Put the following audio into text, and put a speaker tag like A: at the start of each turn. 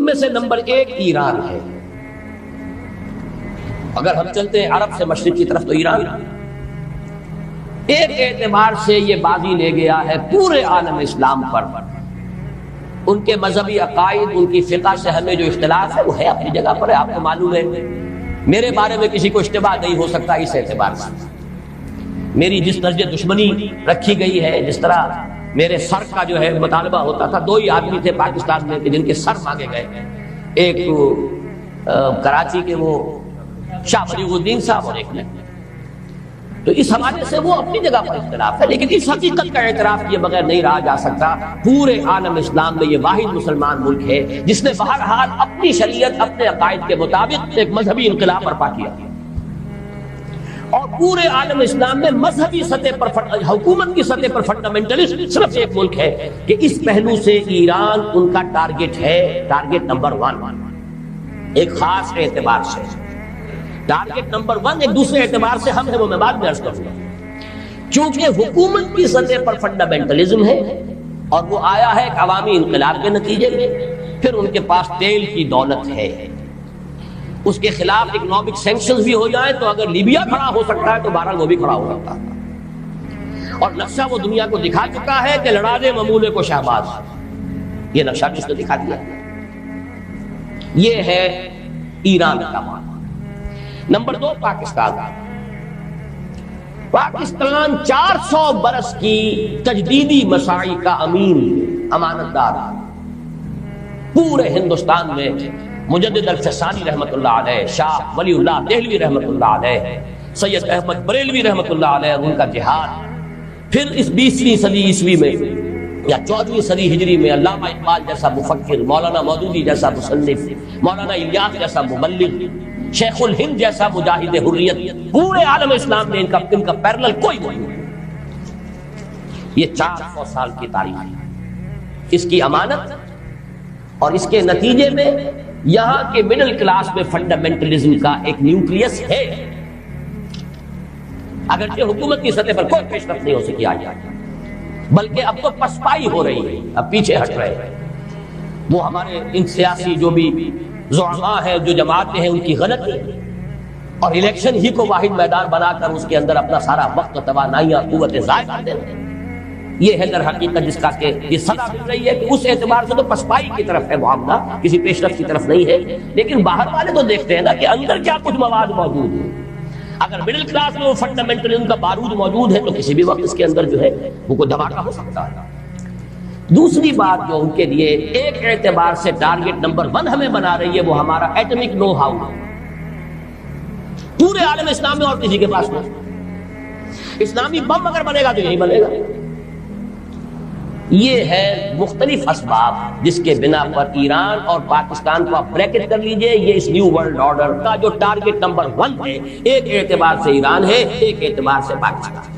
A: میں سے نمبر 1 ایران ہے۔ اگر ہم چلتے ہیں عرب سے مشرق کی طرف تو ایران ایک اعتبار سے یہ بازی لے گیا ہے پورے عالم اسلام پر۔ ان کے مذہبی عقائد، ان کی فقہ سے ہمیں جو اختلاف ہے وہ ہے اپنی جگہ پر ہے، آپ کو معلوم ہے۔ میرے بارے میں کسی کو اشتباہ نہیں ہو سکتا اس اعتبار سے۔ میری جس طرح دشمنی رکھی گئی ہے، جس طرح میرے سر کا جو ہے مطالبہ ہوتا تھا، 2 ہی آدمی تھے پاکستان میں جن کے سر مانگے گئے، ایک کراچی کے وہ شاہ ولی الدین صاحب اور ایک میں۔ تو اس حوالے سے وہ اپنی جگہ پر اختلاف ہے، لیکن اس حقیقت کا اعتراف کیے بغیر نہیں رہا جا سکتا۔ پورے عالم اسلام میں یہ واحد مسلمان ملک ہے جس نے بہرحال اپنی شریعت، اپنے عقائد کے مطابق ایک مذہبی انقلاب برپا کیا، اور پورے عالم اسلام میں مذہبی سطح پر حکومت کی سطح پر فنڈامنٹلسٹ صرف ایک ملک ہے کہ اس پہلو سے ایران ان کا ٹارگٹ ہے، ٹارگٹ نمبر 1 ایک خاص اعتبار سے۔ ٹارگٹ نمبر 1 ایک دوسرے اعتبار سے ہم ہے، وہ میں بعد میں عرض کروں گا۔ چونکہ حکومت کی سطح پر فنڈامنٹلزم ہے اور وہ آیا ہے ایک عوامی انقلاب کے نتیجے میں، پھر ان کے پاس تیل کی دولت ہے، اس کے خلاف اکنامک سینکشنز بھی ہو جائیں تو اگر لیبیا کھڑا ہو سکتا ہے تو بہرحال وہ بھی کھڑا ہو سکتا ہے، اور نقشہ وہ دنیا کو دکھا چکا ہے کہ لڑا دے ممولے کو شہباز، یہ نقشہ بھی اس نے دکھا دیا۔ یہ ہے ایران کا معاملہ۔ نمبر 2 پاکستان۔ پاکستان 400 برس کی تجدیدی مساعی کا امین، امانت دار۔ پورے ہندوستان میں مجدد الفسانی رحمت اللہ علیہ، شاہ ولی اللہ دہلوی رحمت اللہ علیہ، سید احمد بریلوی رحمت اللہ علیہ، ان کا جہاد، پھر اس 20ویں صدی عیسوی میں یا 14ویں صدی ہجری میں علامہ اقبال جیسا مفکر، مولانا مودودی جیسا مصنف، مولانا الیاس جیسا مبلغ، شیخ الہند جیسا مجاہد حریت، پورے عالم اسلام میں ان کا پیرلل کوئی نہیں۔ یہ 400 سال کی تاریخ ہے، اس کی امانت اور اس کے نتیجے میں یہاں کے مڈل کلاس میں فنڈامنٹلزم کا ایک نیوکلیس ہے، اگرچہ حکومت کی سطح پر کوئی پیش رفت نہیں ہو سکی آج، بلکہ اب تو پسپائی ہو رہی ہے، اب پیچھے ہٹ رہے ہیں۔ وہ ہمارے ان سیاسی جو بھی زعماء ہیں، جو جماعتیں ہیں، ان کی غلطی اور الیکشن ہی کو واحد میدان بنا کر اس کے اندر اپنا سارا وقت، توانائیاں، قوتیں ضائع کر دیتے ہیں۔ یہ ہے در حقیقت جس کا کہ یہ سزا مل رہی ہے کہ اس اعتبار سے تو پسپائی کی طرف ہے معاملہ، کسی پیش رفت کی طرف نہیں ہے، لیکن باہر والے تو دیکھتے ہیں نا کہ اندر کیا کچھ مواد موجود ہے۔ اگر مڈل کلاس میں وہ فنڈامنٹل ان کا بارود موجود ہے تو کسی بھی وقت اس کے اندر جو ہے وہ کوئی دھماکہ ہو سکتا ہے۔ دوسری بات جو ان کے لیے ایک اعتبار سے ٹارگٹ نمبر 1 ہمیں بنا رہی ہے، وہ ہمارا ایٹمک نو ہاؤ۔ پورے عالم اسلام میں اور کسی کے پاس نہیں۔ اسلامی بم اگر بنے گا تو یہی بنے گا۔ یہ ہے مختلف اسباب جس کے بنا پر ایران اور پاکستان کو آپ بریکٹ کر لیجئے، یہ اس نیو ورلڈ آرڈر کا جو ٹارگٹ نمبر 1 ہے، ایک اعتبار سے ایران ہے، ایک اعتبار سے پاکستان۔